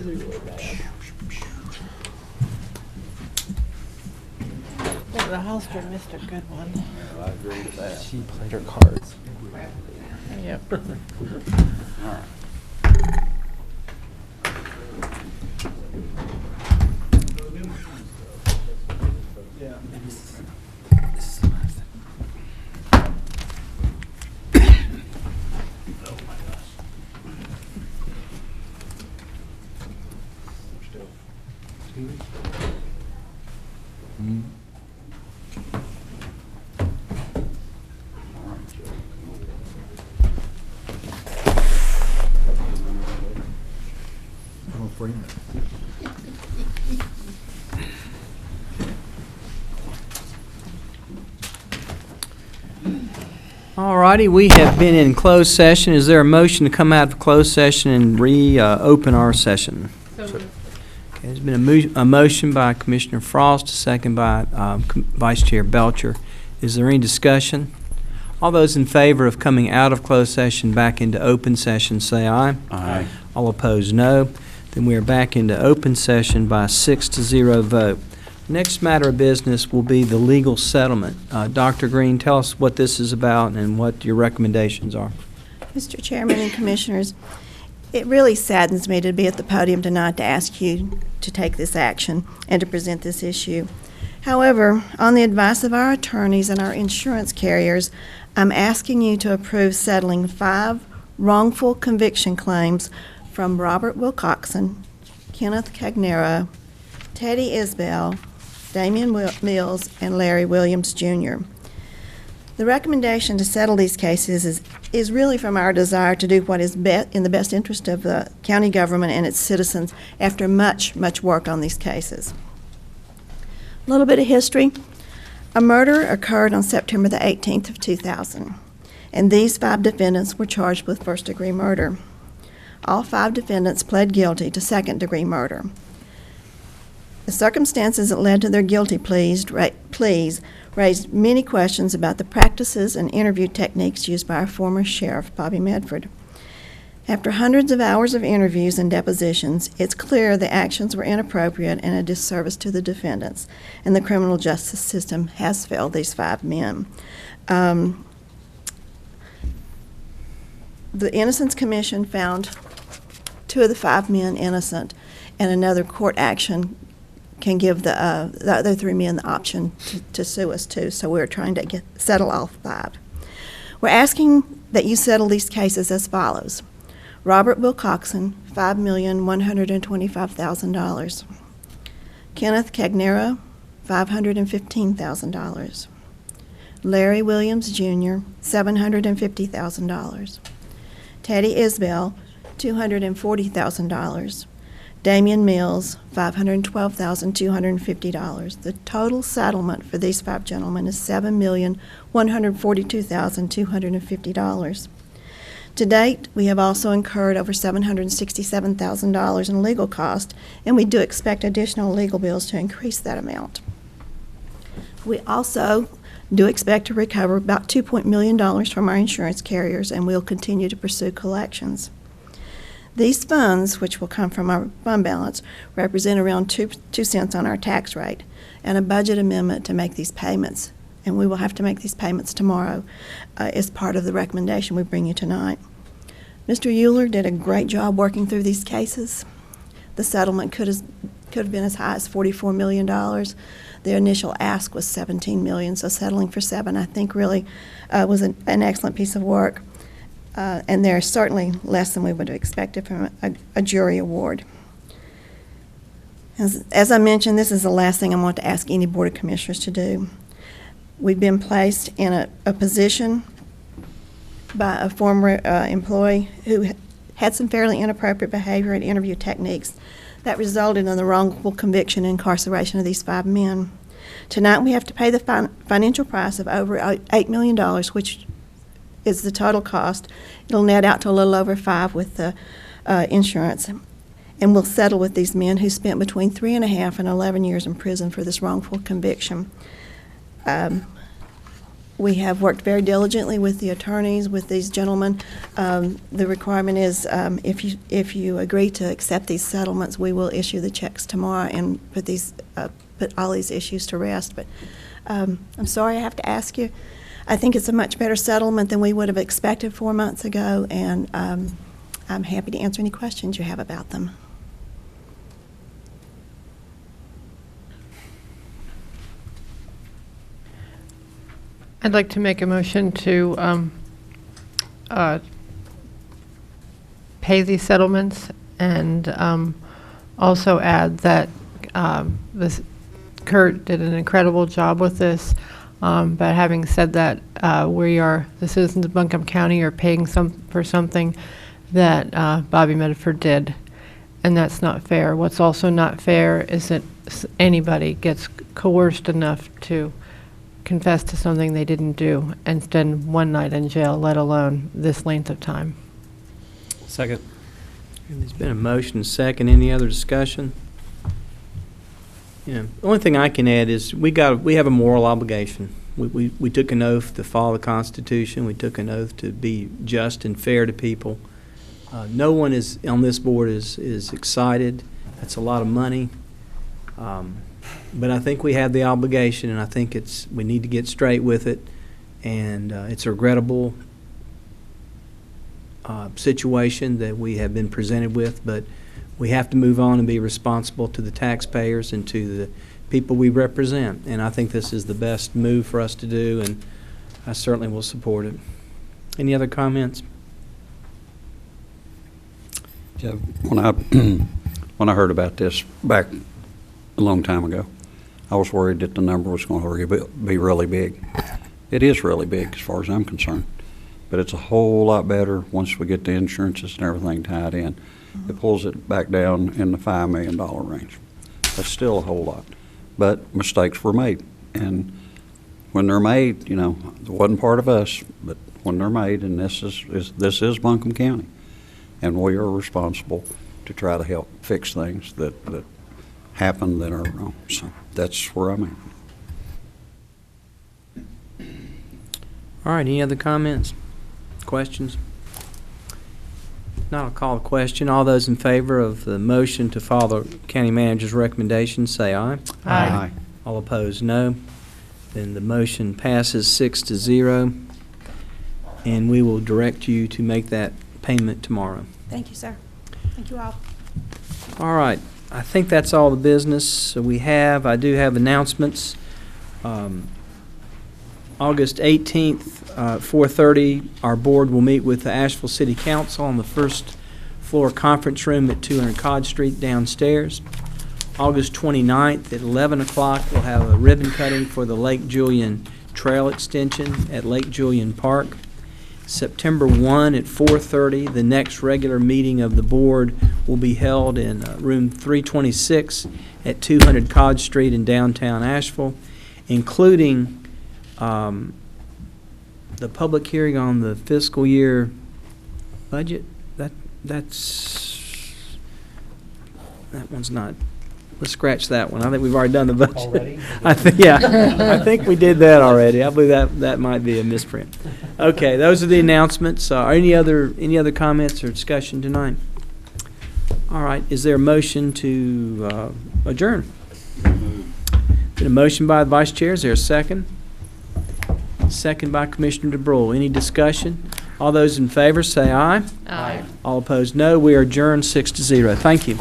The Holster missed a good one. I agree with that. She played her cards. Yep. All right. All righty, we have been in closed session. Is there a motion to come out of closed session and reopen our session? Okay, there's been a motion by Commissioner Frost, a second by Vice Chair Belcher. Is there any discussion? All those in favor of coming out of closed session back into open session, say aye. Aye. All opposed, no. Then we are back into open session by a 6-0 vote. Next matter of business will be the legal settlement. Dr. Green, tell us what this is about and what your recommendations are. Mr. Chairman and Commissioners, it really saddens me to be at the podium tonight to ask you to take this action and to present this issue. However, on the advice of our attorneys and our insurance carriers, I'm asking you to approve settling 5 wrongful conviction claims from Robert Wilcoxon, Kenneth Cagnero, Teddy Isbell, Damian Mills, and Larry Williams, Jr. The recommendation to settle these cases is really from our desire to do what is in the best interest of the county government and its citizens after much, much work on these cases. A little bit of history. A murder occurred on September the 18th of 2000, and these 5 defendants were charged with first-degree murder. All 5 defendants pled guilty to second-degree murder. The circumstances that led to their guilty pleas raised many questions about the practices and interview techniques used by our former sheriff, Bobby Medford. After hundreds of hours of interviews and depositions, it's clear the actions were inappropriate and a disservice to the defendants, and the criminal justice system has failed these 5 men. The Innocence Commission found 2 of the 5 men innocent, and another court action can give the other 3 men the option to sue us too, so we're trying to settle all 5. We're asking that you settle these cases as follows. Robert Wilcoxon, $5,125,000. Kenneth Cagnero, $515,000. Larry Williams, Jr., $750,000. Teddy Isbell, $240,000. Damian Mills, $512,250. The total settlement for these 5 gentlemen is $7,142,250. To date, we have also incurred over $767,000 in legal costs, and we do expect additional legal bills to increase that amount. We also do expect to recover about $2 million from our insurance carriers, and we'll continue to pursue collections. These funds, which will come from our fund balance, represent around 2 cents on our tax rate and a budget amendment to make these payments. And we will have to make these payments tomorrow as part of the recommendation we bring you tonight. Mr. Euler did a great job working through these cases. The settlement could have been as high as $44 million. The initial ask was $17 million, so settling for 7, I think, really was an excellent piece of work. And they're certainly less than we would have expected from a jury award. As I mentioned, this is the last thing I want to ask any Board of Commissioners to do. We've been placed in a position by a former employee who had some fairly inappropriate behavior and interview techniques that resulted in the wrongful conviction and incarceration of these 5 men. Tonight we have to pay the financial price of over $8 million, which is the total cost. It'll net out to a little over 5 with the insurance. And we'll settle with these men who spent between 3.5 and 11 years in prison for this wrongful conviction. We have worked very diligently with the attorneys, with these gentlemen. The requirement is, if you agree to accept these settlements, we will issue the checks tomorrow and put all these issues to rest. But I'm sorry I have to ask you. I think it's a much better settlement than we would have expected 4 months ago, and I'm happy to answer any questions you have about them. I'd like to make a motion to pay these settlements, and also add that Kurt did an incredible job with this. But having said that, the citizens of Buncombe County are paying for something that Bobby Medford did, and that's not fair. What's also not fair is that anybody gets coerced enough to confess to something they didn't do and spend one night in jail, let alone this length of time. Second. There's been a motion, a second. Any other discussion? The only thing I can add is we have a moral obligation. We took an oath to follow the Constitution. We took an oath to be just and fair to people. No one on this board is excited. That's a lot of money. But I think we have the obligation, and I think we need to get straight with it. And it's a regrettable situation that we have been presented with, but we have to move on and be responsible to the taxpayers and to the people we represent. And I think this is the best move for us to do, and I certainly will support it. Any other comments? Yeah, when I heard about this back a long time ago, I was worried that the number was going to be really big. It is really big as far as I'm concerned, but it's a whole lot better once we get the insurances and everything tied in. It pulls it back down in the $5 million range. That's still a whole lot, but mistakes were made, and when they're made, it wasn't part of us, but when they're made, and this is Buncombe County, and we are responsible to try to help fix things that happen that are wrong. So that's where I'm at. All right, any other comments, questions? Now I'll call the question. All those in favor of the motion to follow the county manager's recommendation, say aye. Aye. All opposed, no. Then the motion passes 6-0, and we will direct you to make that payment tomorrow. Thank you, sir. Thank you all. All right. I think that's all the business we have. I do have announcements. August 18th, 4:30, our board will meet with the Asheville City Council on the first floor conference room at 200 Cod Street downstairs. August 29th at 11 o'clock, we'll have a ribbon cutting for the Lake Julian Trail Extension at Lake Julian Park. September 1 at 4:30, the next regular meeting of the board will be held in room 326 at 200 Cod Street in downtown Asheville, including the public hearing on the fiscal year budget. That one's not. Let's scratch that one. I think we've already done the budget. Already? I think we did that already. I believe that might be a misprint. Okay, those are the announcements. Any other comments or discussion tonight? All right, is there a motion to adjourn? Been a motion by the vice chair. Is there a second? Second by Commissioner DeBrule. Any discussion? All those in favor say aye. Aye. All opposed, no. We are adjourned 6-0. Thank you.